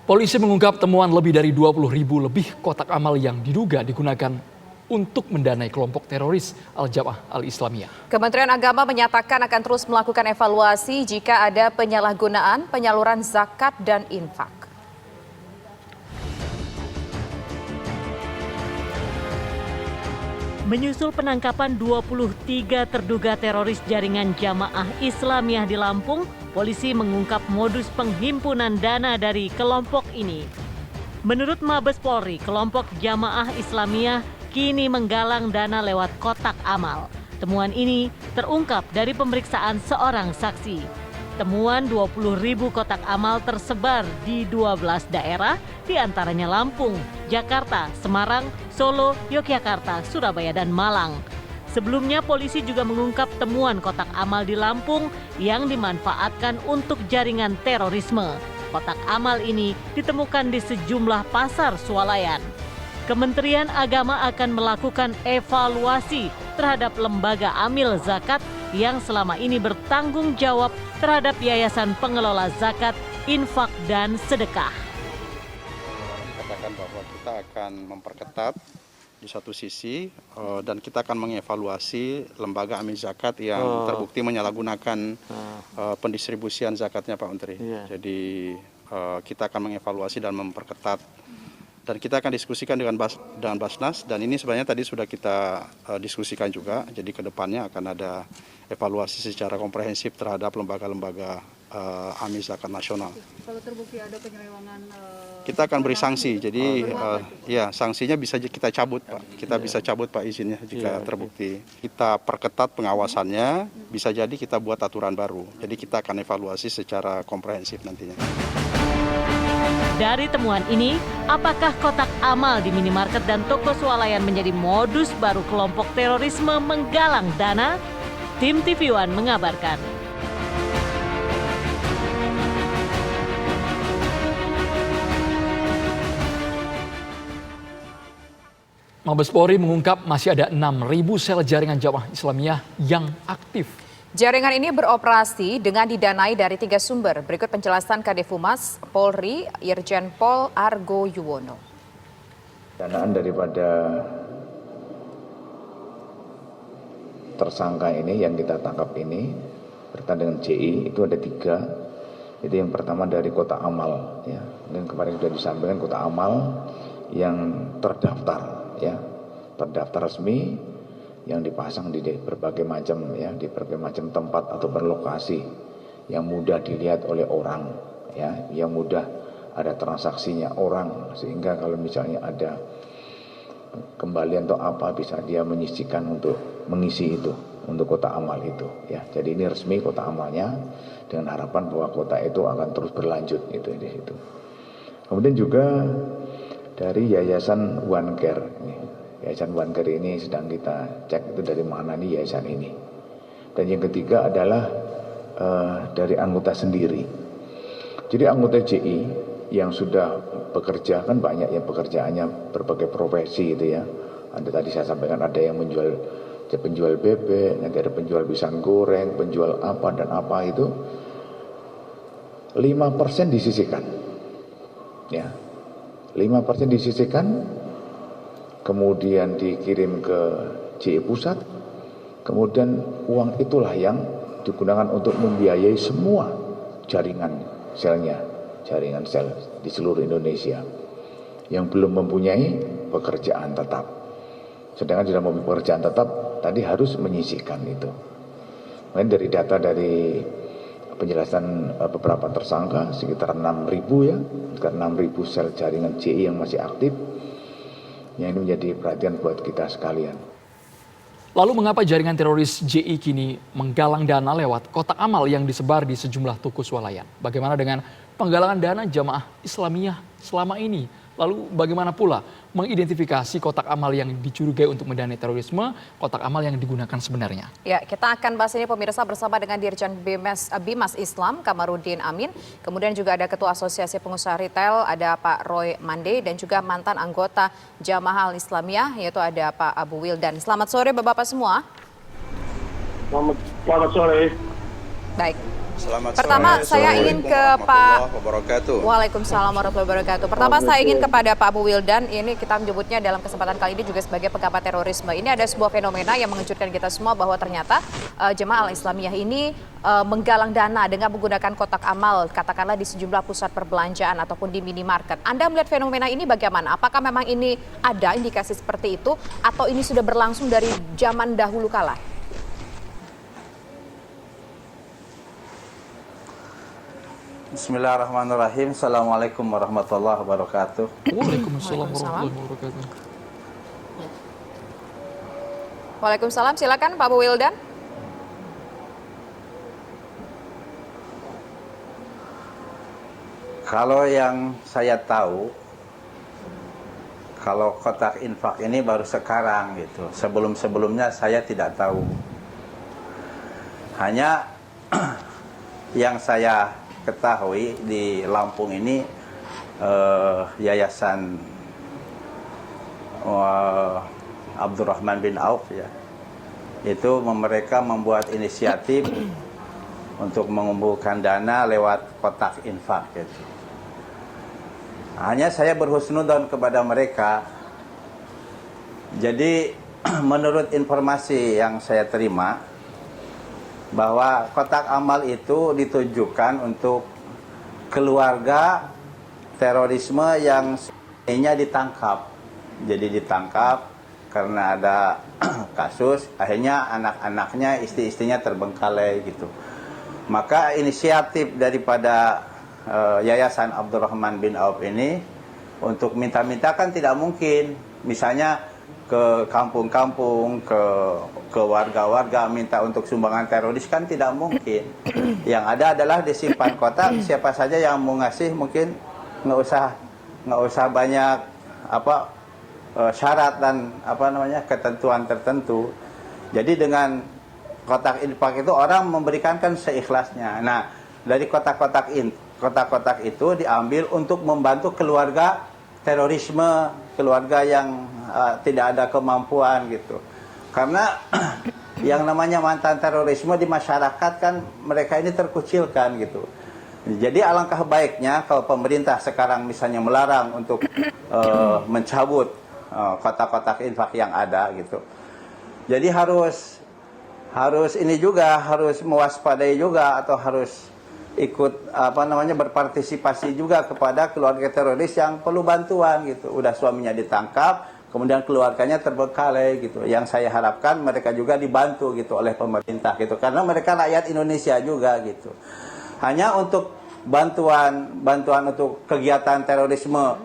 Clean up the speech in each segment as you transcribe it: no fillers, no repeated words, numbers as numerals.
Polisi mengungkap temuan lebih dari 20.000 lebih kotak amal yang diduga digunakan untuk mendanai kelompok teroris Al-Jamaah Al-Islamiyah. Kementerian Agama menyatakan akan terus melakukan evaluasi jika ada penyalahgunaan penyaluran zakat dan infak. Menyusul penangkapan 23 terduga teroris jaringan Jamaah Islamiyah di Lampung, polisi mengungkap modus penghimpunan dana dari kelompok ini. Menurut Mabes Polri, kelompok Jamaah Islamiyah kini menggalang dana lewat kotak amal. Temuan ini terungkap dari pemeriksaan seorang saksi. Temuan 20.000 kotak amal tersebar di 12 daerah, di antaranya Lampung, Jakarta, Semarang, Solo, Yogyakarta, Surabaya, dan Malang. Sebelumnya polisi juga mengungkap temuan kotak amal di Lampung yang dimanfaatkan untuk jaringan terorisme. Kotak amal ini ditemukan di sejumlah pasar swalayan. Kementerian Agama akan melakukan evaluasi terhadap lembaga amil zakat yang selama ini bertanggung jawab terhadap Yayasan Pengelola Zakat, Infak, dan Sedekah. Katakan bahwa kita akan memperketat di satu sisi dan kita akan mengevaluasi lembaga amil zakat yang terbukti menyalahgunakan pendistribusian zakatnya, Pak Menteri. Jadi kita akan mengevaluasi dan memperketat. Dan kita akan diskusikan dengan Basnas, dan ini sebenarnya tadi sudah kita diskusikan juga. Jadi ke depannya akan ada evaluasi secara komprehensif terhadap lembaga-lembaga amil zakat nasional. Kalau terbukti ada penyelewengan, kita akan beri sanksi. Jadi ya sanksinya bisa kita cabut, Pak. Kita bisa cabut, Pak, izinnya jika terbukti. Kita perketat pengawasannya, bisa jadi kita buat aturan baru. Jadi kita akan evaluasi secara komprehensif nantinya. Dari temuan ini, apakah kotak amal di minimarket dan toko swalayan menjadi modus baru kelompok terorisme menggalang dana? Tim TV One mengabarkan. Mabes Polri mengungkap masih ada 6.000 sel jaringan Jamaah Islamiyah yang aktif. Jaringan ini beroperasi dengan didanai dari 3 sumber. Berikut penjelasan Kadif Humas Polri, Irjen Pol Argo Yuwono. Danaan daripada tersangka ini yang kita tangkap ini berkaitan dengan JI itu ada 3. Jadi yang pertama dari kota amal, ya. Dan kemarin sudah disampaikan kota amal yang terdaftar, ya, terdaftar resmi, yang dipasang di berbagai macam, ya, di berbagai macam tempat atau berlokasi yang mudah dilihat oleh orang, ya, yang mudah ada transaksinya orang, sehingga kalau misalnya ada kembalian atau apa bisa dia menyisikan untuk mengisi itu untuk kota amal itu, ya. Jadi ini resmi kota amalnya dengan harapan bahwa kota itu akan terus berlanjut itu di situ. Kemudian juga dari Yayasan One Care ini. Yayasan One Care ini sedang kita cek itu dari mana nih yayasan ini. Dan yang ketiga adalah dari anggota sendiri. Jadi anggota JI yang sudah bekerja, kan banyak yang pekerjaannya berbagai profesi itu, ya. Ada tadi saya sampaikan ada yang penjual bebek, nanti ada penjual pisang goreng, penjual apa dan apa itu. 5% disisihkan. Ya. 5% disisihkan, kemudian dikirim ke JI Pusat, kemudian uang itulah yang digunakan untuk membiayai semua jaringan selnya, jaringan sel di seluruh Indonesia yang belum mempunyai pekerjaan tetap. Sedangkan sudah mempunyai pekerjaan tetap, tadi harus menyisihkan itu. Kemudian dari data dari penjelasan beberapa tersangka, sekitar 6.000, ya, sekitar 6.000 sel jaringan JI yang masih aktif. Yang ini menjadi perhatian buat kita sekalian. Lalu mengapa jaringan teroris JI kini menggalang dana lewat kotak amal yang disebar di sejumlah toko swalayan? Bagaimana dengan penggalangan dana Jamaah Islamiyah selama ini? Lalu bagaimana pula mengidentifikasi kotak amal yang dicurigai untuk mendanai terorisme, kotak amal yang digunakan sebenarnya? Ya, kita akan bahas ini pemirsa bersama dengan Dirjen Bimas Islam Kamarudin Amin. Kemudian juga ada Ketua Asosiasi Pengusaha Retail, ada Pak Roy Mande, dan juga mantan anggota Jamaah Al-Islamiyah, yaitu ada Pak Abu Wildan. Selamat sore Bapak-Bapak semua. Selamat sore. Baik. Selamat Pertama, sore. saya ingin ke Assalamualaikum Pak. warahmatullahi wabarakatuh. Waalaikumsalam warahmatullahi wabarakatuh. Pertama saya ingin kepada Pak Abu Wildan, ini kita menyebutnya dalam kesempatan kali ini juga sebagai pengamat terorisme. Ini ada sebuah fenomena yang mengejutkan kita semua bahwa ternyata Jemaah Al-Islamiyah ini menggalang dana dengan menggunakan kotak amal, katakanlah di sejumlah pusat perbelanjaan ataupun di minimarket. Anda melihat fenomena ini bagaimana? Apakah memang ini ada indikasi seperti itu atau ini sudah berlangsung dari zaman dahulu kala? Bismillahirrahmanirrahim. Assalamualaikum warahmatullahi wabarakatuh. Waalaikumsalam warahmatullahi wabarakatuh. Waalaikumsalam, silakan Pak Abu Wildan. Kalau yang saya tahu, kalau kotak infak ini baru sekarang gitu. Sebelum-sebelumnya saya tidak tahu. Hanya yang saya ketahui di Lampung ini Yayasan Abdurrahman bin Auf ya, itu mereka membuat inisiatif untuk mengumpulkan dana lewat kotak infak gitu. Hanya saya berhusnuzon kepada mereka. Jadi menurut informasi yang saya terima, bahwa kotak amal itu ditujukan untuk keluarga terorisme yang sebenarnya ditangkap. Jadi ditangkap karena ada kasus, akhirnya anak-anaknya, istri-istrinya terbengkalai gitu. Maka inisiatif daripada Yayasan Abdurrahman bin Auf ini untuk minta-minta kan tidak mungkin. Misalnya ke kampung-kampung, ke warga-warga minta untuk sumbangan teroris kan tidak mungkin. Yang ada adalah disimpan kotak, siapa saja yang mau ngasih mungkin nggak usah banyak syarat dan ketentuan tertentu. Jadi dengan kotak infak itu orang memberikan kan seikhlasnya. Nah, dari kotak-kotak itu diambil untuk membantu keluarga terorisme, keluarga yang tidak ada kemampuan gitu. Karena yang namanya mantan terorisme di masyarakat kan mereka ini terkucilkan gitu. Jadi alangkah baiknya kalau pemerintah sekarang misalnya melarang untuk mencabut kotak-kotak infak yang ada gitu. Jadi harus ini juga harus mewaspadai juga atau harus ikut berpartisipasi juga kepada keluarga teroris yang perlu bantuan gitu. Udah suaminya ditangkap, kemudian keluarganya terbengkalai gitu. Yang saya harapkan mereka juga dibantu gitu oleh pemerintah gitu, karena mereka rakyat Indonesia juga gitu. Hanya untuk bantuan untuk kegiatan terorisme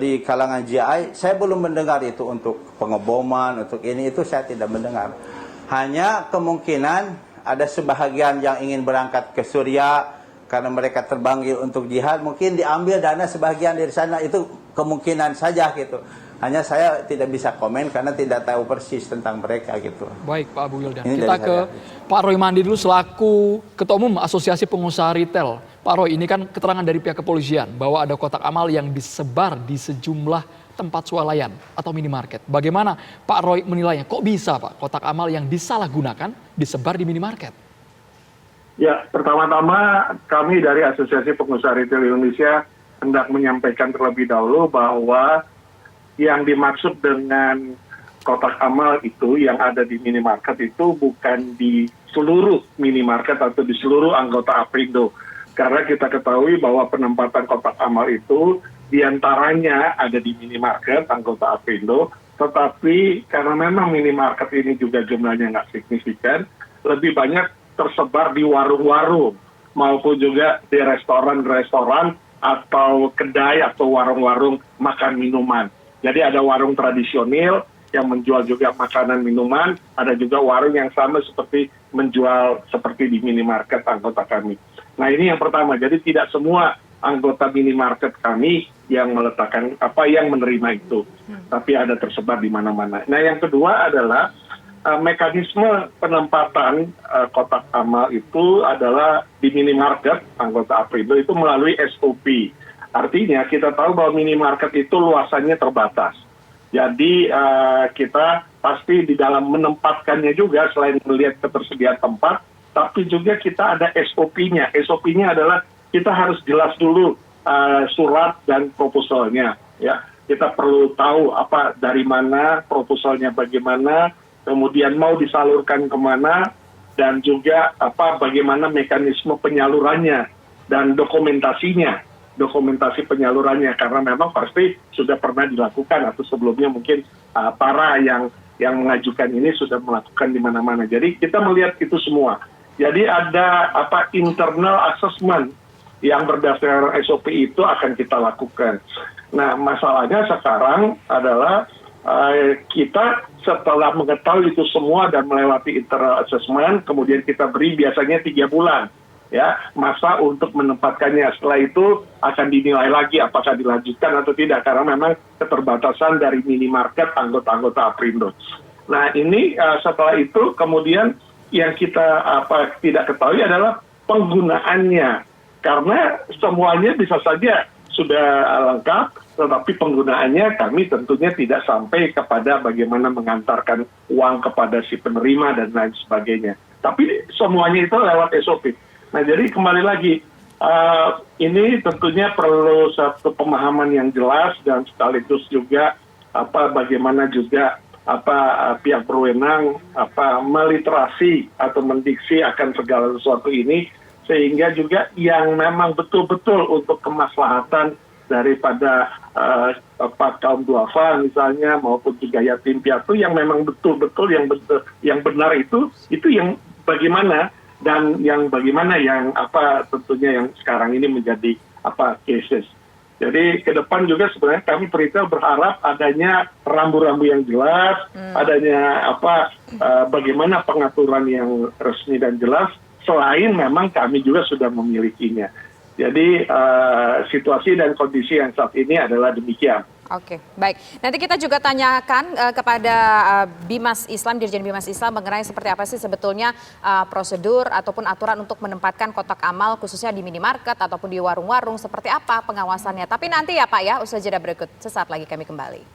di kalangan GI, saya belum mendengar itu untuk pengeboman, untuk ini itu saya tidak mendengar. Hanya kemungkinan ada sebahagian yang ingin berangkat ke Suriah karena mereka terpanggil untuk jihad, mungkin diambil dana sebagian dari sana, itu kemungkinan saja gitu. Hanya saya tidak bisa komen karena tidak tahu persis tentang mereka gitu. Baik Pak Abu Wildan, Ini kita dari ke saya. Pak Roy Mandi dulu selaku Ketua Umum Asosiasi Pengusaha Retail. Pak Roy, ini kan keterangan dari pihak kepolisian bahwa ada kotak amal yang disebar di sejumlah tempat swalayan atau minimarket. Bagaimana Pak Roy menilainya? Kok bisa Pak kotak amal yang disalahgunakan disebar di minimarket? Ya, pertama-tama kami dari Asosiasi Pengusaha Retail Indonesia hendak menyampaikan terlebih dahulu bahwa yang dimaksud dengan kotak amal itu yang ada di minimarket itu bukan di seluruh minimarket atau di seluruh anggota APRindo. Karena kita ketahui bahwa penempatan kotak amal itu diantaranya ada di minimarket anggota APRindo, tetapi karena memang minimarket ini juga jumlahnya nggak signifikan, lebih banyak tersebar di warung-warung maupun juga di restoran-restoran atau kedai atau warung-warung makan minuman. Jadi ada warung tradisional yang menjual juga makanan minuman, ada juga warung yang sama seperti menjual seperti di minimarket anggota kami. Nah ini yang pertama, jadi tidak semua anggota minimarket kami yang meletakkan yang menerima itu, tapi ada tersebar di mana-mana. Nah yang kedua adalah mekanisme penempatan kotak amal itu adalah di minimarket anggota APRindo itu melalui SOP. Artinya kita tahu bahwa minimarket itu luasannya terbatas. Jadi kita pasti di dalam menempatkannya juga selain melihat ketersediaan tempat, tapi juga kita ada SOP-nya. SOP-nya adalah kita harus jelas dulu surat dan proposalnya, ya. Kita perlu tahu apa dari mana, proposalnya bagaimana, kemudian mau disalurkan kemana, dan juga bagaimana mekanisme penyalurannya dan dokumentasinya, dokumentasi penyalurannya, karena memang pasti sudah pernah dilakukan atau sebelumnya mungkin para yang mengajukan ini sudah melakukan di mana-mana. Jadi kita melihat itu semua. Jadi ada internal assessment yang berdasarkan SOP itu akan kita lakukan. Nah, masalahnya sekarang adalah kita setelah mengetahui itu semua dan melewati internal assessment, kemudian kita beri biasanya 3 bulan ya masa untuk menempatkannya. Setelah itu akan dinilai lagi apakah dilanjutkan atau tidak, karena memang keterbatasan dari minimarket anggota-anggota Aprindo. Nah, ini setelah itu kemudian yang kita tidak ketahui adalah penggunaannya, karena semuanya bisa saja sudah lengkap, tetapi penggunaannya kami tentunya tidak sampai kepada bagaimana mengantarkan uang kepada si penerima dan lain sebagainya. Tapi semuanya itu lewat SOP. Nah, jadi kembali lagi, ini tentunya perlu satu pemahaman yang jelas dan sekaligus juga bagaimana juga pihak berwenang meliterasi atau mendiksi akan segala sesuatu ini, sehingga juga yang memang betul-betul untuk kemaslahatan daripada kaum duafa misalnya maupun juga yatim piatu yang memang betul-betul yang benar itu yang bagaimana, dan yang bagaimana yang tentunya yang sekarang ini menjadi cases. Jadi ke depan juga sebenarnya kami peritel berharap adanya rambu-rambu yang jelas, adanya bagaimana pengaturan yang resmi dan jelas, selain memang kami juga sudah memilikinya. Jadi situasi dan kondisi yang saat ini adalah demikian. Oke, baik. Nanti kita juga tanyakan kepada Bimas Islam, Dirjen Bimas Islam, mengenai seperti apa sih sebetulnya prosedur ataupun aturan untuk menempatkan kotak amal khususnya di minimarket ataupun di warung-warung, seperti apa pengawasannya. Tapi nanti ya Pak ya, usai jeda berikut. Sesaat lagi kami kembali.